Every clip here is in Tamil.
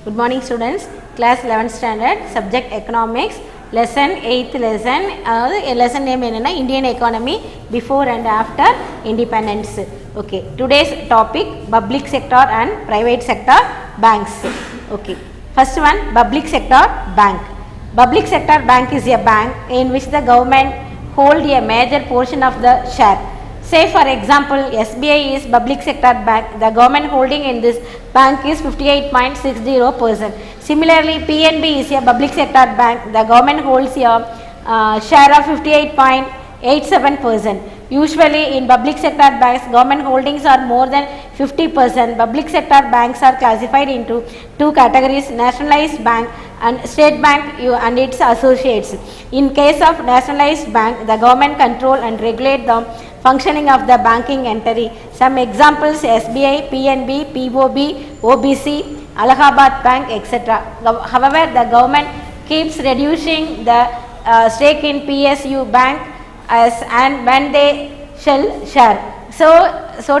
Good morning students. Class 11th standard, subject economics, lesson 8th lesson. Lesson name enna Indian economy before and after independence. Okay. Today's topic public sector and private sector banks. Okay. First one, public sector bank. Public sector bank is a bank in which the government hold a major portion of the share. Say for example, SBI is public sector bank. The government holding in this bank is 58.60%. Similarly, PNB is a public sector bank. The government holds a share of 58.87%. Usually in public sector banks, government holdings are more than 50%. Public sector banks are classified into two categories: nationalized bank and state bank and its associates. In case of nationalized bank, the government control and regulate the functioning of the banking entity. Some examples: SBI, PNB, POB, OBC, Allahabad Bank, etc. However, the government keeps reducing the stake in PSU bank and when they share. So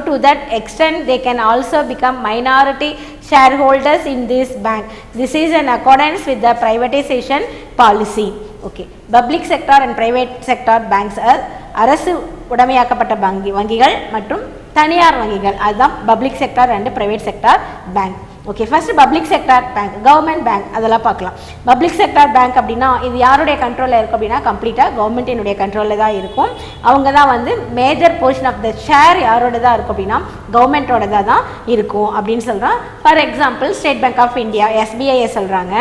to that extent, they can also become minority shareholders in this bank. This is in accordance with the privatization policy. Okay. Public sector and private sector banks are அரசு உடைமையாக்கப்பட்ட வங்கிகள் மற்றும் தனியார் வங்கிகள். அதுதான் public sector and private sector bank. Okay, first public sector bank, government bank அதெல்லாம் பார்க்கலாம். பப்ளிக் செக்டார் பேங்க் அப்படின்னா இது யாருடைய கண்ட்ரோலில் இருக்கும் அப்படின்னா கம்ப்ளீட்டாக கவர்மெண்ட்டினுடைய கண்ட்ரோலில் தான் இருக்கும். அவங்க தான் வந்து major portion of the share யாரோட தான் இருக்கும் அப்படின்னா கவர்மெண்ட்டோட தான் இருக்கும் அப்படின்னு சொல்கிறோம். For example State Bank of India SBI சொல்கிறாங்க.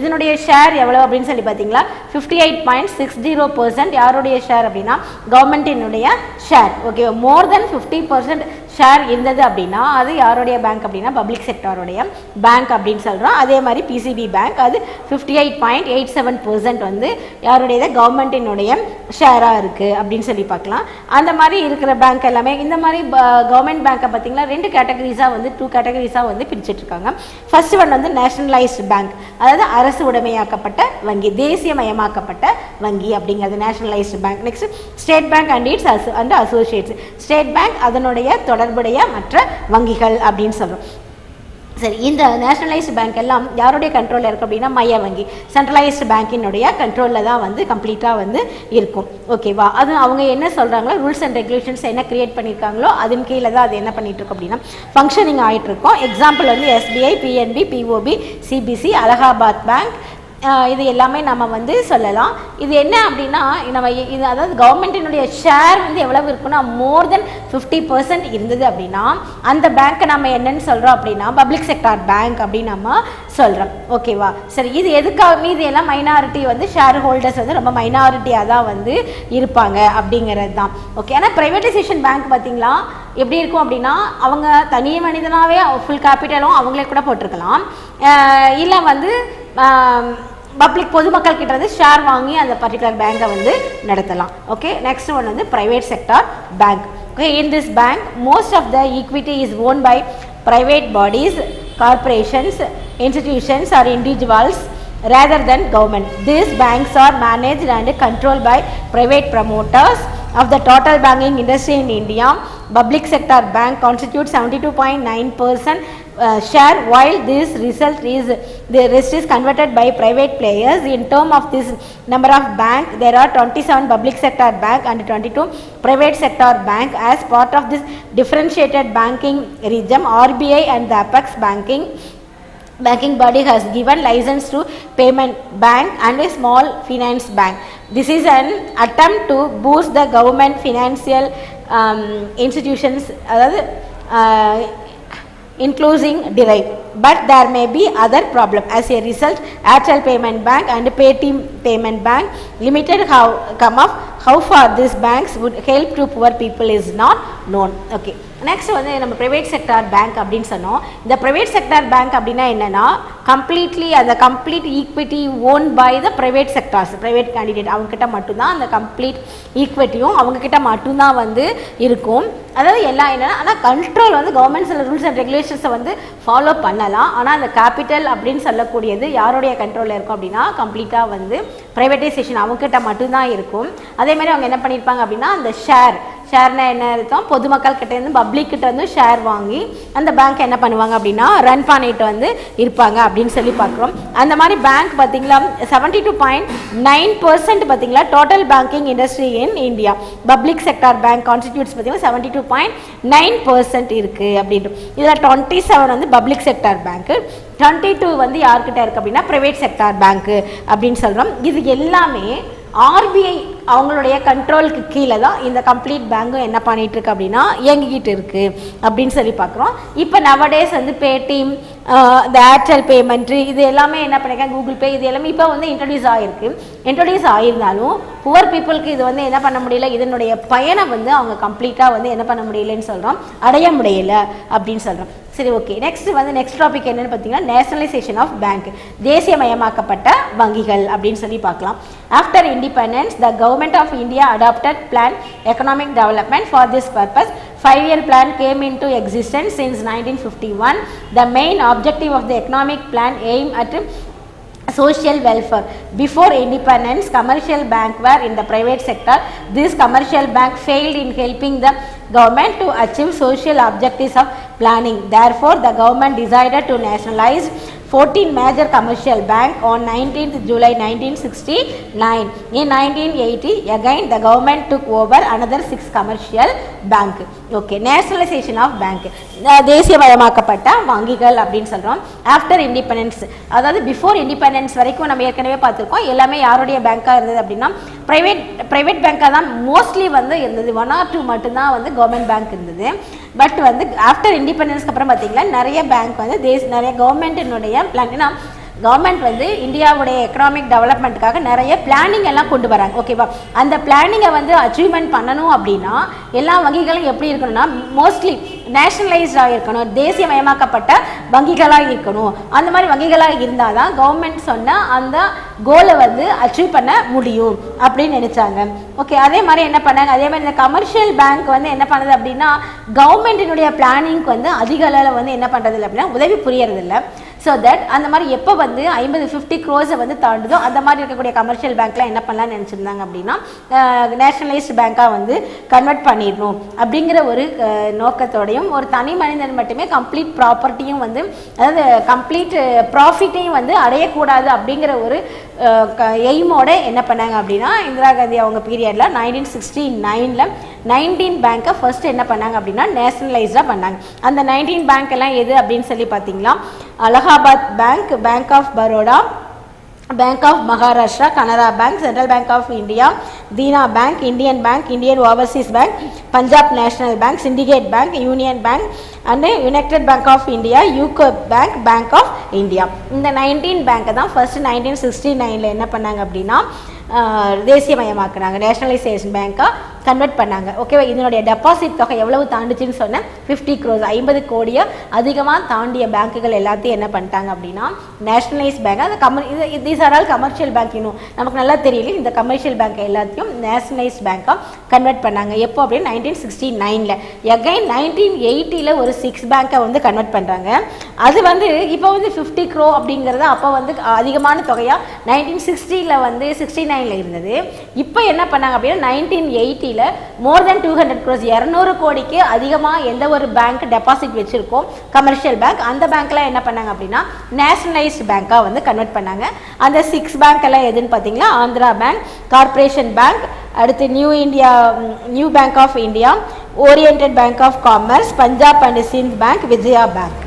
இதனுடைய ஷேர் எவ்வளோ அப்படின்னு சொல்லி பார்த்தீங்களா 58.60% யாருடைய ஷேர் அப்படின்னா கவர்மெண்ட்டினுடைய ஷேர். ஓகே, மோர் தென் 50% ஷேர் இருந்தது அப்படின்னா அது யாருடைய பேங்க் அப்படின்னா பப்ளிக் செக்டாருடைய பேங்க் அப்படின்னு சொல்கிறோம். அதே மாதிரி PCB பேங்க் அது 58.87% வந்து யாருடைய கவர்மெண்ட்டினுடைய ஷேராக இருக்குது அப்படின்னு சொல்லி பார்க்கலாம். அந்த மாதிரி இருக்கிற பேங்க் எல்லாமே இந்த மாதிரி கவர்மெண்ட் பேங்க்கை பார்த்தீங்கன்னா ரெண்டு கேட்டகரிஸாக வந்து டூ கேட்டகரிஸாக வந்து பிரிச்சுட்ருக்காங்க. ஃபர்ஸ்ட் ஒன் வந்து நேஷனலைஸ்டு பேங்க், அதாவது அரசு உடைமையாக்கப்பட்ட வங்கி, தேசியமயமாக்கப்பட்ட வங்கி அப்படிங்கிறது nationalised bank. Next state bank and it's and Associates. State bank அதனுடைய தொடர்புடைய மற்ற வங்கிகள் அப்படின்னு சொல்கிறோம். சரி, இந்த நேஷனலைஸ்டு பேங்க் எல்லாம் யாருடைய கண்ட்ரோலில் இருக்குது அப்படின்னா மைய வங்கி, சென்ட்ரலைஸ்டு பேங்கினுடைய கண்ட்ரோலில் தான் வந்து கம்ப்ளீட்டாக வந்து இருக்கும். ஓகேவா, அது அவங்க என்ன சொல்கிறாங்களோ ரூல்ஸ் அண்ட் ரெகுலேஷன்ஸ் என்ன கிரியேட் பண்ணியிருக்காங்களோ அதன் கீழே தான் அது என்ன பண்ணிட்டு இருக்கோம் அப்படின்னா ஃபங்க்ஷனிங் ஆகிட்டு இருக்கோம். எக்ஸாம்பிள் வந்து SBI, PNB, POB, CBC, Allahabad bank, இது எல்லாமே நம்ம வந்து சொல்லலாம். இது என்ன அப்படின்னா நம்ம இது அதாவது கவர்மெண்ட்டினுடைய ஷேர் வந்து எவ்வளவு இருக்குன்னா மோர் தென் 50% இருந்தது அப்படின்னா அந்த பேங்க்கை நம்ம என்னன்னு சொல்கிறோம் அப்படின்னா பப்ளிக் செக்டார் பேங்க் அப்படின்னு நம்ம சொல்கிறோம். ஓகேவா, சரி, இது எதுக்காக மீது எல்லாம் மைனாரிட்டி வந்து ஷேர் ஹோல்டர்ஸ் வந்து ரொம்ப மைனாரிட்டியாக தான் வந்து இருப்பாங்க அப்படிங்கிறது தான். ஓகே, ஆனால் ப்ரைவேட்டைசேஷன் பேங்க் பார்த்திங்களா எப்படி இருக்கும் அப்படின்னா அவங்க தனி மனிதனாகவே ஃபுல் கேபிட்டலும் அவங்களே கூட போட்டிருக்கலாம், இல்லை வந்து பப்ளிக் பொதுமக்கள் கிட்ட வந்து ஷேர் வாங்கி அந்த பர்டிகுலர் பேங்கை வந்து நடத்தலாம். ஓகே, நெக்ஸ்ட் ஒன் வந்து private sector bank. Okay, in this bank most of the equity is owned by private bodies, corporations, institutions or individuals rather than government. These banks are managed and controlled by private promoters. Of the total banking industry in India, public sector bank constitutes 72.9% share, while this the rest is converted by private players. In terms of this number of bank, there are 27 public sector bank and 22 private sector bank. As part of this differentiated banking regime, RBI and the apex banking body has given license to payment bank and a small finance bank. This is an attempt to boost the government financial institutions, including derive. But there may be other problem. As a result, Airtel Payment Bank and Paytm Payment Bank Limited have come up. How far these banks would help to poor people is not known. Okay, next வந்து நம்ம ப்ரைவேட் செக்டார் பேங்க் அப்படின்னு சொன்னோம். இந்த ப்ரைவேட் செக்டார் பேங்க் அப்படின்னா என்னென்னா கம்ப்ளீட்லி அந்த complete equity owned by the private sectors, private candidate அவங்கக்கிட்ட மட்டும்தான் அந்த கம்ப்ளீட் ஈக்விட்டியும் அவங்கக்கிட்ட மட்டும்தான் வந்து இருக்கும். அதாவது எல்லாம் என்னென்னா ஆனால் கண்ட்ரோல் வந்து கவர்மெண்ட் சில ரூல்ஸ் அண்ட் ரெகுலேஷன்ஸை வந்து ஃபாலோ பண்ணலாம். ஆனால் அந்த கேபிட்டல் அப்படின்னு சொல்லக்கூடியது யாருடைய கண்ட்ரோலில் இருக்கும் அப்படின்னா கம்ப்ளீட்டாக வந்து ப்ரைவேட்டைசேஷன் அவங்கக்கிட்ட மட்டும்தான் இருக்கும். அதே மாதிரி அவங்க என்ன பண்ணியிருப்பாங்க அப்படின்னா அந்த ஷேர் ஷேர்னா என்ன அர்த்தம், பொதுமக்கள் கிட்ட இருந்து பப்ளிக் கிட்ட வந்து ஷேர் வாங்கி அந்த பேங்க் என்ன பண்ணுவாங்க அப்படின்னா ரன் பண்ணிட்டு வந்து இருப்பாங்க அப்படின்னு சொல்லி பார்க்குறோம். அந்த மாதிரி பேங்க் பார்த்தீங்களா 72.9% பார்த்தீங்களா total banking industry in India. Public sector bank constitutes பார்த்தீங்கன்னா 72.9% இருக்குது அப்படின்ட்டு. இதில் 27 வந்து பப்ளிக் செக்டார் பேங்க்கு, 22 வந்து யார்கிட்ட இருக்குது அப்படின்னா ப்ரைவேட் செக்டார் பேங்க்கு அப்படின்னு சொல்கிறோம். இது எல்லாமே ஆர்பிஐ அவங்களுடைய கண்ட்ரோலுக்கு கீழே தான் இந்த கம்ப்ளீட் பேங்கும் என்ன பண்ணிகிட்டு இருக்கு அப்படின்னா இயங்கிக்கிட்டு இருக்குது அப்படின்னு சொல்லி பார்க்குறோம். இப்போ நவடேஸ் வந்து பேடிஎம், இந்த ஏர்டெல் பேமெண்ட்டு இது எல்லாமே என்ன பண்ணியிருக்காங்க, கூகுள் பே இது எல்லாமே இப்போ வந்து இன்ட்ரடியூஸ் ஆகியிருந்தாலும் புவர் பீப்புளுக்கு இது வந்து என்ன பண்ண முடியல, இதனுடைய பயனை வந்து அவங்க கம்ப்ளீட்டாக வந்து என்ன பண்ண முடியலன்னு சொல்கிறோம், அடைய முடியல அப்படின்னு சொல்கிறோம். சரி, ஓகே. நெக்ஸ்ட் டாபிக் என்னன்னு பார்த்தீங்கன்னா நேஷனலைசேஷன் ஆஃப் பேங்க், தேசியமயமாக்கப்பட்ட வங்கிகள் அப்படின்னு சொல்லி பார்க்கலாம். After independence the government of India adopted plan economic development for this purpose. 5-year plan came into existence since 1951. The main objective of the economic plan aimed at social welfare. Before independence, commercial banks were in the private sector. This commercial bank failed in helping the government to achieve social objectives of planning. Therefore, the government decided to nationalize 14 major commercial bank on 19th July 1969. In 1980, again the government took over another 6 commercial bank. Okay, nationalization of bank, தேசியமயமாக்கப்பட்ட வங்கிகள் அப்படின்னு சொல்கிறோம். ஆஃப்டர் இண்டிபெண்டன்ஸ், அதாவது பிஃபோர் இண்டிபெண்டன்ஸ் வரைக்கும் நம்ம ஏற்கனவே பார்த்துருக்கோம். எல்லாமே யாருடைய பேங்காக இருந்தது அப்படின்னா ப்ரைவேட் பேங்காக தான் மோஸ்ட்லி வந்து இருந்தது. 1 or 2 மட்டும்தான் வந்து கவர்மெண்ட் பேங்க் இருந்தது. பட் வந்து ஆஃப்டர் இண்டிபெண்டன்ஸ்க்கு அப்புறம் பார்த்தீங்கன்னா நிறைய பேங்க் வந்து நிறைய கவர்மெண்ட்டினுடைய பிளான், ஏன்னா கவர்மெண்ட் வந்து இந்தியாவுடைய எக்கனாமிக் டெவலப்மெண்ட்டுக்காக நிறைய பிளானிங் எல்லாம் கொண்டு வராங்க. ஓகேவா, அந்த பிளானிங்கை வந்து அச்சீவ்மெண்ட் பண்ணணும் அப்படின்னா எல்லா வங்கிகளும் எப்படி இருக்கணும்னா மோஸ்ட்லி நேஷனலைஸ்டாக இருக்கணும், தேசியமயமாக்கப்பட்ட வங்கிகளாக இருக்கணும். அந்த மாதிரி வங்கிகளாக இருந்தால் தான் கவர்மெண்ட் சொன்ன அந்த கோலை வந்து அச்சீவ் பண்ண முடியும் அப்படின்னு நினச்சாங்க. ஓகே, அதே மாதிரி என்ன பண்ணாங்க, அதே மாதிரி இந்த கமர்ஷியல் பேங்க் வந்து என்ன பண்ணுது அப்படின்னா கவர்மெண்ட்டினுடைய பிளானிங்க்கு வந்து அதிக அளவில் வந்து என்ன பண்ணுறது இல்லை அப்படின்னா உதவி புரியறதில்லை. ஸோ தட் அந்த மாதிரி எப்போ வந்து 50-50 crores வந்து தாண்டுதோ அந்த மாதிரி இருக்கக்கூடிய கமர்ஷியல் பேங்க்லாம் என்ன பண்ணலாம்னு நினச்சிருந்தாங்க அப்படின்னா நேஷனலைஸ்டு பேங்காக வந்து கன்வெர்ட் பண்ணிடணும் அப்படிங்கிற ஒரு நோக்கத்தோடையும், ஒரு தனி மனிதன் மட்டுமே கம்ப்ளீட் ப்ராப்பர்ட்டியும் வந்து அதாவது கம்ப்ளீட் ப்ராஃபிட்டையும் வந்து அடையக்கூடாது அப்படிங்கிற ஒரு எய்மோட என்ன பண்ணாங்க அப்படின்னா இந்திரா காந்தி அவங்க பீரியடில் 1969 19 பேங்க்கை ஃபர்ஸ்ட் என்ன பண்ணாங்க அப்படின்னா நேஷனலைஸ்டாக பண்ணாங்க. அந்த 19 பேங்க் எல்லாம் எது அப்படின்னு சொல்லி பார்த்தீங்களா, Allahabad Bank, Bank of Baroda, Bank of Maharashtra, Canara Bank, Central Bank of India, Dena Bank, Indian Bank, Indian Overseas Bank, Punjab National Bank, Syndicate Bank, Union Bank and United Bank of India, UCO Bank, Bank of India. இந்த 19 பேங்க்கை தான் ஃபர்ஸ்ட் 1969 என்ன பண்ணாங்க அப்படின்னா தேசியமயமாக்குனாங்க, நேஷனலைசேஷன் பேங்காக கன்வெர்ட் பண்ணாங்க. ஓகேவா, இதனுடைய டெபாசிட் தொகை எவ்வளவு தாண்டுச்சுன்னு சொன்னேன், 50 crores, 50 கோடியை அதிகமாக தாண்டிய பேங்க்குகள் எல்லாத்தையும் என்ன பண்ணிட்டாங்க அப்படின்னா நேஷனலைஸ் பேங்க், அந்த these are all commercial bank. இன்னும் நமக்கு நல்லா தெரியல, இந்த கமர்ஷியல் பேங்க் எல்லாத்தையும் நேஷனலைஸ் பேங்காக கன்வெர்ட் பண்ணாங்க. எப்போ அப்படின்னு 1969. எகைன் 1980 ஒரு 6 பேங்க்கை வந்து கன்வெர்ட் பண்ணுறாங்க. அது வந்து இப்போ வந்து 50 crore அப்படிங்கிறது அப்போ வந்து அதிகமான தொகையாக 1960 வந்து 69 இருந்தது. இப்போ என்ன பண்ணாங்க அப்படின்னா 1980 மோர் தென் 200 crores, 200 கோடிக்கு அதிகமாக எந்த ஒரு பேங்க் டெபாசிட் வச்சிருக்கோம் கமர்ஷியல் பேங்க், அந்த பேங்க்ல என்ன பண்ணாங்க அப்படின்னா நேஷனலைஸ்ட் பேங்காக வந்து கன்வெர்ட் பண்ணாங்க. அந்த 6 பேங்க் எல்லாம் எதுன்னு பார்த்தீங்கன்னா ஆந்திரா பேங்க், கார்பரேஷன் பேங்க், அடுத்து New Bank of India, Oriented Bank of Commerce, Punjab and Sind Bank, Vijaya Bank.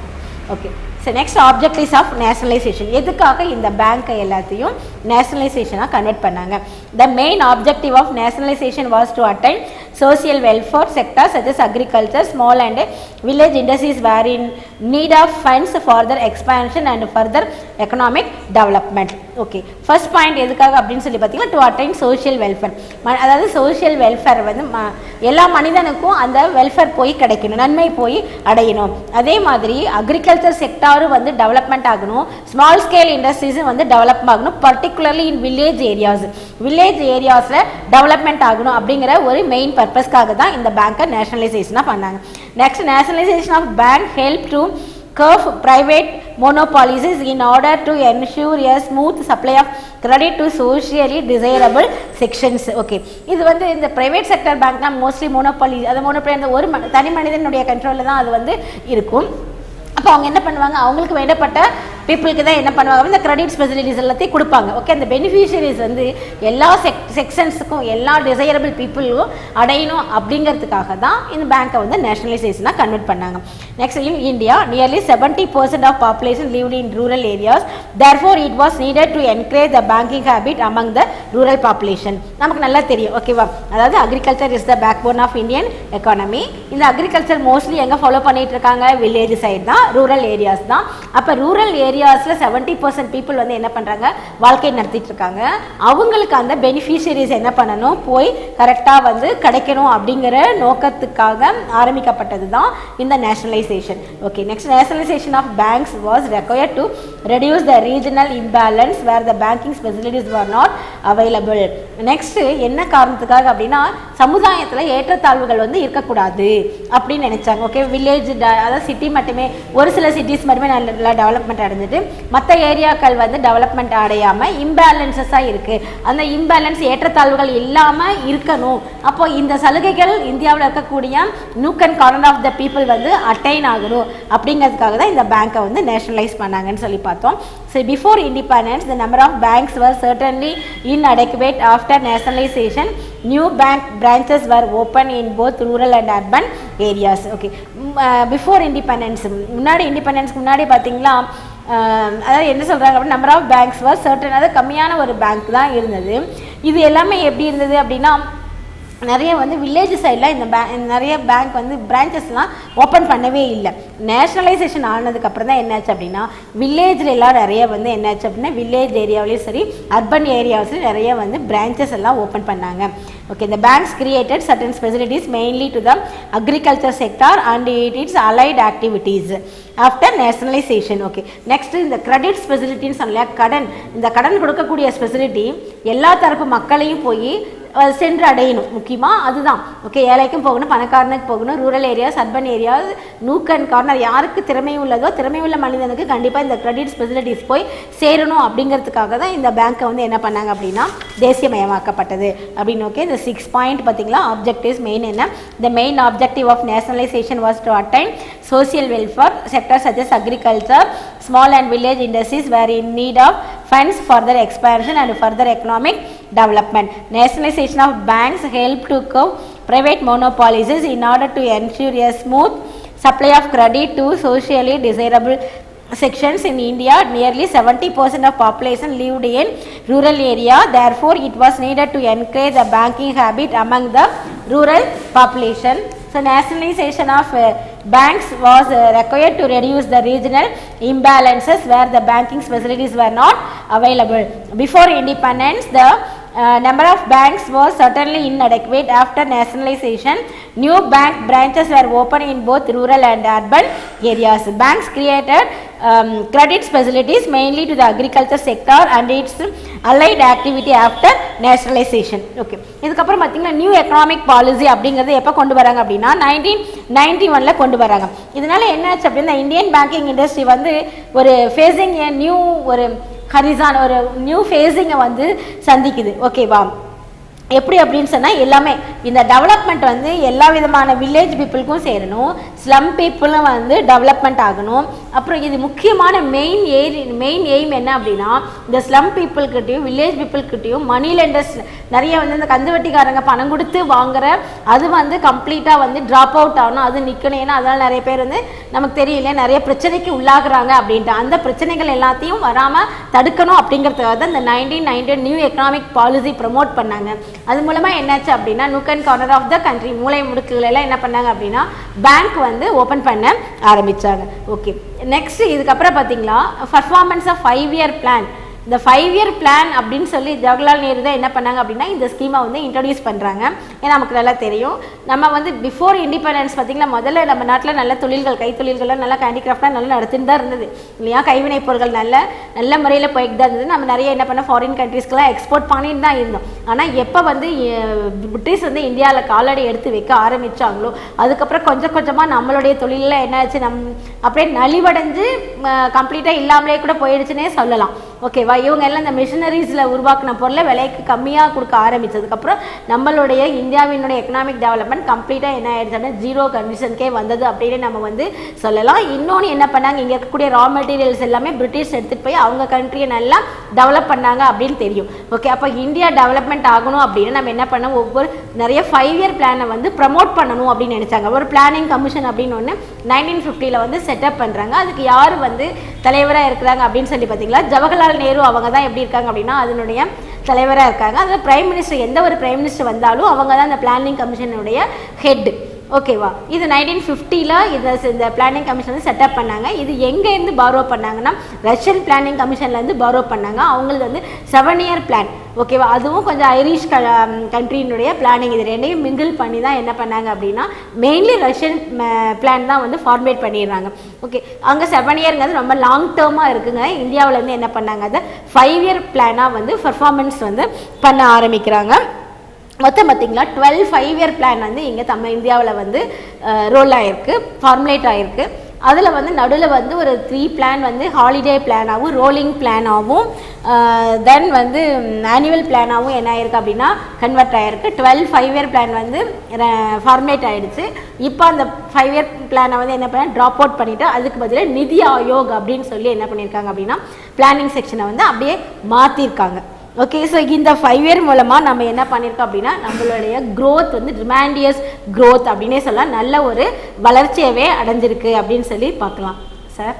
Okay, so next objectives of nationalization, எதுக்காக இந்த பேங்க்கை எல்லாத்தையும் நேஷனலைசேஷனாக கன்வெர்ட் பண்ணாங்க. The main objective of nationalization was to attain social welfare sectors such as agriculture, small and village industries were in need of funds for their expansion and further economic development. Okay, first point எதுக்காக அப்படின்னு சொல்லி பார்த்தீங்கன்னா to attain social welfare, அதாவது social welfare வந்து எல்லா மனிதனுக்கும் அந்த வெல்ஃபேர் போய் கிடைக்கணும், நன்மை போய் அடையணும். அதே மாதிரி அக்ரிகல்ச்சர் செக்டாரும் வந்து டெவலப்மெண்ட் ஆகணும், ஸ்மால் ஸ்கேல் இண்டஸ்ட்ரீஸும் வந்து டெவலப் ஆகணும், பர்டிகுலர்லி இன் வில்லேஜ் ஏரியாஸில் டெவலப்மெண்ட் ஆகணும் அப்படிங்கிற ஒரு மெயின் பர்பஸ்க்காக தான் இந்த பேங்கை நேஷனலைசேஷனாக பண்ணாங்க. Next, nationalization of bank help to curb private monopolies in order to ensure a smooth supply of credit to socially desirable sections. Okay, இது வந்து இந்த பிரைவேட் செக்டர் பேங்க்னா மோஸ்ட்லி மோனோபாலி, அது மோனோபாலி அந்த ஒரு தனி மனிதனுடைய கண்ட்ரோலில் தான் அது வந்து இருக்கும். அப்போ அவங்க என்ன பண்ணுவாங்க, அவங்களுக்கு வேண்டப்பட்ட பீப்புளுக்கு தான் என்ன பண்ணுவாங்க, இந்த கிரெடிட் ஃபெசிலிட்டிஸ் எல்லாத்தையும் கொடுப்பாங்க. ஓகே, அந்த பெனிஃபிஷியரிஸ் வந்து எல்லா செக்ஷன்ஸுக்கும் எல்லா டிசைரபிள் பீப்புளுக்கும் அடையணும் அப்படிங்கிறதுக்காக தான் இந்த பேங்க்கை வந்து நேஷனலைசேஷனாக கன்வெர்ட் பண்ணாங்க. Next, in India nearly 70% of population lived in rural areas. Therefore it was needed to encourage the banking habit among the rural population. நமக்கு நல்லா தெரியும், ஓகேவா, அதாவது agriculture is the backbone of Indian economy. இந்த அக்ரிகல்ச்சர் மோஸ்ட்லி எங்கே ஃபாலோ பண்ணிட்டு இருக்காங்க, வில்லேஜ் சைடு தான், ரூரல் ஏரியாஸ் தான். அப்போ ரூரல் ஏரியாஸில் 70% பீப்புள் வந்து என்ன பண்ணுறாங்க, வாழ்க்கை நடத்திட்டு இருக்காங்க. அவங்களுக்கு அந்த பெனிஃபிஷியரிஸ் என்ன பண்ணணும், போய் கரெக்டாக வந்து கிடைக்கணும் அப்படிங்கிற நோக்கத்துக்காக ஆரம்பிக்கப்பட்டது தான் இந்த nationalization. Okay, next, nationalization of banks was required to reduce the regional imbalance where the banking facilities were not available. Next, என்ன காரணத்துக்காக அப்படின்னா சமுதாயத்தில் ஏற்றத்தாழ்வுகள் வந்து இருக்கக்கூடாது அப்படின்னு நினைச்சாங்க. ஓகே, வில்லேஜ் அதாவது சிட்டி மட்டுமே, ஒரு சில சிட்டிஸ் மட்டுமே நல்லா டெவலப்மெண்ட் அடைஞ்சிட்டு மற்ற ஏரியாக்கள் வந்து டெவலப்மெண்ட் அடையாமல் இம்பேலன்சஸாக இருக்குது. அந்த இம்பேலன்ஸ் ஏற்றத்தாழ்வுகள் இல்லாமல் இருக்கணும். அப்போ இந்த சலுகைகள் இந்தியாவில் இருக்கக்கூடிய nook and corner of the people வந்து அட்டைன் ஆகணும் அப்படிங்கிறதுக்காக தான் இந்த பேங்க்கை வந்து நேஷனலைஸ் பண்ணாங்கன்னு சொல்லி பார்த்தோம். So before independence the number of banks were certainly inadequate. After nationalization new bank branches were open in both rural and urban areas. Okay, before independence, முன்னாடி இண்டிபெண்டன்ஸ்க்கு முன்னாடி பார்த்தீங்களா, அதாவது என்ன சொல்கிறாங்க அப்படின்னா number of banks were certain, அதாவது கம்மியான ஒரு பேங்க் தான் இருந்தது. இது எல்லாமே எப்படி இருந்தது அப்படின்னா நிறைய வந்து வில்லேஜ் சைடில் இந்த நிறைய பேங்க் வந்து பிரான்ச்சஸ்லாம் ஓப்பன் பண்ணவே இல்லை. நேஷ்னலைசேஷன் ஆனதுக்கப்புறம் தான் என்னாச்சு அப்படின்னா வில்லேஜில் எல்லாம் நிறைய வந்து என்னாச்சு அப்படின்னா வில்லேஜ் ஏரியாவிலையும் சரி அர்பன் ஏரியாவிலையும் நிறைய வந்து பிரான்ச்சஸ் எல்லாம் ஓப்பன் பண்ணாங்க. ஓகே, இந்த banks created certain facilities mainly to the agriculture sector and it's allied activities after nationalisation. Okay, next, இந்த கிரெடிட் ஃபெசிலிட்டின்னு சொல்லல, கடன், இந்த கடன் கொடுக்கக்கூடிய ஃபெசிலிட்டி எல்லா தரப்பு மக்களையும் போய் சென்று அடையணும். முக்கியமாக அதுதான். ஓகே, ஏழைக்கும் போகணும், பணக்காரனுக்கு போகணும், rural areas urban areas nook and corner யாருக்கு திறமை உள்ளதோ திறமை உள்ள மனிதனுக்கு கண்டிப்பாக இந்த கிரெடிட் ஃபெசிலிட்டிஸ் போய் சேரணும் அப்படிங்கிறதுக்காக தான் இந்த பேங்க்கை வந்து என்ன பண்ணாங்க அப்படின்னா தேசியமயமாக்கப்பட்டது அப்படின்னு. ஓகே, இந்த 6 பாயிண்ட் பார்த்தீங்களா, ஆப்ஜெக்டிவ்ஸ் மெயின் என்ன, the main objective of nationalization was to attain social welfare sectors such as agriculture, small and village industries were in need of funds for their expansion and further economic development. Nationalization of banks helped to curb private monopolies in order to ensure a smooth supply of credit to socially desirable sections in India. Nearly 70% of population lived in rural area. Therefore it was needed to encourage the banking habit among the rural population. So nationalization of banks was required to reduce the regional imbalances where the banking facilities were not available. Before independence the number of banks was certainly inadequate. After nationalization new bank branches were opened in both rural and urban areas. Banks created credit facilities mainly to the agriculture sector and its allied activity after nationalization. Okay, இதுக்கப்புறம் பார்த்தீங்கன்னா நியூ எக்கனாமிக் பாலிசி அப்படிங்கிறது எப்போ கொண்டு வராங்க அப்படின்னா 1991 கொண்டு வராங்க. இதனால என்னாச்சு அப்படின்னா இந்தியன் பேங்கிங் இண்டஸ்ட்ரி வந்து ஒரு ஃபேஸிங் நியூ ஒரு ஹரிசான் ஒரு நியூ ஃபேஸிங்கை வந்து சந்திக்குது. ஓகேவா, எப்படி அப்படின்னு சொன்னால் எல்லாமே இந்த டெவலப்மெண்ட் வந்து எல்லா விதமான வில்லேஜ் பீப்புளுக்கும் சேரணும், ஸ்லம் பீப்புளும் வந்து டெவலப்மெண்ட் ஆகணும். அப்புறம் இது முக்கியமான மெயின் எய்ம் என்ன அப்படின்னா இந்த ஸ்லம் பீப்புள்கிட்டையும் வில்லேஜ் பீப்புள்கிட்டையும் மணி லெண்டர்ஸ் நிறைய வந்து இந்த கந்துவட்டிக்காரங்க பணம் கொடுத்து வாங்குற அது வந்து கம்ப்ளீட்டாக வந்து ட்ராப் அவுட் ஆகணும், அது நிற்கணும். ஏன்னா அதனால் நிறைய பேர் வந்து நமக்கு தெரியல நிறைய பிரச்சனைக்கு உள்ளாகுறாங்க அப்படின்ட்டு அந்த பிரச்சனைகள் எல்லாத்தையும் வராமல் தடுக்கணும் அப்படிங்கிறதுக்காக தான் இந்த 1990 நியூ எக்கனாமிக் பாலிசி ப்ரமோட் பண்ணாங்க. அது மூலமாக என்னாச்சு அப்படின்னா nook and corner of the country மூலை முடுக்குகள் எல்லாம் என்ன பண்ணாங்க அப்படின்னா பேங்க் வந்து ஓப்பன் பண்ண ஆரம்பித்தாங்க. ஓகே, நெக்ஸ்ட் இதுக்கப்புறம் பார்த்தீங்களா பர்ஃபார்மன்ஸ் ஆஃப் 5-year பிளான். இந்த 5-year பிளான் அப்படின்னு சொல்லி ஜவஹர்லால் நேரு தான் என்ன பண்ணாங்க அப்படின்னா இந்த ஸ்கீமை வந்து இன்ட்ரடியூஸ் பண்ணுறாங்க. ஏன்னா நமக்கு நல்லா தெரியும். நம்ம வந்து பிஃபோர் இண்டிபெண்டன்ஸ் பார்த்திங்கன்னா முதல்ல நம்ம நாட்டில் நல்ல தொழில்கள், கைத்தொழில்கள்லாம் நல்லா ஹேண்டிகிராஃப்ட்லாம் நல்லா நடத்திட்டு தான் இருந்தது இல்லையா. கைவினைப் பொருட்கள் நல்ல முறையில் போய்ட்டு தான் இருந்தது. நம்ம நிறைய என்ன பண்ண ஃபாரின் கண்ட்ரீஸ்க்கெலாம் எக்ஸ்போர்ட் பண்ணிட்டு தான் இருந்தோம். ஆனால் எப்போ வந்து பிரிட்டிஷ் வந்து இந்தியாவில் காலடி எடுத்து வைக்க ஆரம்பித்தாங்களோ அதுக்கப்புறம் கொஞ்சம் கொஞ்சமாக நம்மளுடைய தொழிலில் என்னாச்சு, அப்படியே நலிவடைஞ்சு கம்ப்ளீட்டாக இல்லாமலே கூட போயிடுச்சுன்னே சொல்லலாம். ஓகேவா. இவங்க எல்லாம் இந்த மிஷினரிஸில் உருவாக்கின பொருளை விலைக்கு கம்மியாக கொடுக்க ஆரம்பித்ததுக்கப்புறம் நம்மளுடைய இந்தியாவினுடைய எக்கனாமிக் டெவலப்மெண்ட் கம்ப்ளீட்டாக என்ன ஆயிடுச்சுன்னா ஜீரோ கண்டிஷனுக்கே வந்தது அப்படின்னு நம்ம வந்து சொல்லலாம். இன்னொன்று என்ன பண்ணாங்க, இங்கே இருக்கக்கூடிய ரா மெட்டீரியல்ஸ் எல்லாமே பிரிட்டிஷ் எடுத்துகிட்டு போய் அவங்க கண்ட்ரியை நல்லா டெவலப் பண்ணாங்க அப்படின்னு தெரியும். ஓகே. அப்போ இந்தியா டெவலப்மெண்ட் ஆகணும் அப்படின்னு நம்ம என்ன பண்ணோம், நிறைய 5 இயர் பிளானை வந்து ப்ரமோட் பண்ணணும் அப்படின்னு நினச்சாங்க. ஒரு பிளானிங் கமிஷன் அப்படின்னு ஒன்று 1950 வந்து செட்டப் பண்ணுறாங்க. அதுக்கு யார் வந்து தலைவராக இருக்கிறாங்க அப்படின்னு சொல்லி பார்த்தீங்களா, ஜவஹர்லால் நேரு அவங்க தான் எப்படி இருக்காங்க அப்படின்னா அதனுடைய தலைவராக இருக்காங்க. அதில் பிரைம் மினிஸ்டர், எந்த ஒரு பிரைம் மினிஸ்டர் வந்தாலும் அவங்க தான் இந்த பிளானிங் கமிஷனுடைய ஹெட். ஓகேவா. இது 1950 இந்த பிளானிங் கமிஷன் வந்து செட்டப் பண்ணாங்க. இது எங்கேருந்து பாரோ பண்ணாங்கன்னா ரஷ்யன் பிளானிங் கமிஷன்லேருந்து பாரோ பண்ணாங்க. அவங்களுக்கு வந்து 7 இயர் பிளான். ஓகேவா. அதுவும் கொஞ்சம் ஐரிஷ் கண்ட்ரியினுடைய பிளானிங். இது ரெண்டையும் மிங்கிள் பண்ணி தான் என்ன பண்ணாங்க அப்படின்னா மெயின்லி ரஷ்யன் பிளான் தான் வந்து ஃபார்மேட் பண்ணிடுறாங்க. ஓகே. அங்கே 7 இயர்ங்கிறது ரொம்ப லாங் டேர்மாக இருக்குங்க. இந்தியாவிலேருந்து என்ன பண்ணாங்க, அதை 5 இயர் பிளானாக வந்து பர்ஃபார்மன்ஸ் வந்து பண்ண ஆரம்பிக்கிறாங்க. மொத்தம் பார்த்திங்களா 12 5 இயர் பிளான் வந்து இங்கே இந்தியாவில் வந்து ரோல் ஆகிருக்கு, ஃபார்முலேட் ஆகிருக்கு. அதில் வந்து நடுவில் வந்து ஒரு 3 பிளான் வந்து ஹாலிடே பிளானாகவும் ரோலிங் பிளானாகவும் தென் வந்து ஆனுவல் பிளானாகவும் என்ன ஆயிருக்கு அப்படின்னா கன்வெர்ட் ஆகிருக்கு. 12 5 இயர் பிளான் வந்து ஃபார்முலேட் ஆகிடுச்சு. இப்போ அந்த 5 இயர் பிளானை வந்து என்ன பண்ண ட்ராப் அவுட் பண்ணிவிட்டு அதுக்கு பதிலாக நிதி ஆயோக் அப்படின்னு சொல்லி என்ன பண்ணியிருக்காங்க அப்படின்னா பிளானிங் செக்ஷனை வந்து அப்படியே மாற்றிருக்காங்க. ஓகே. ஸோ இந்த 5 இயர் மூலமாக நம்ம என்ன பண்ணியிருக்கோம் அப்படின்னா நம்மளுடைய க்ரோத் வந்து ட்ரிமாண்டியஸ் க்ரோத் அப்படின்னே சொல்லலாம், நல்ல ஒரு வளர்ச்சியவே அடைஞ்சிருக்கு அப்படின்னு சொல்லி பார்க்கலாம் சார்.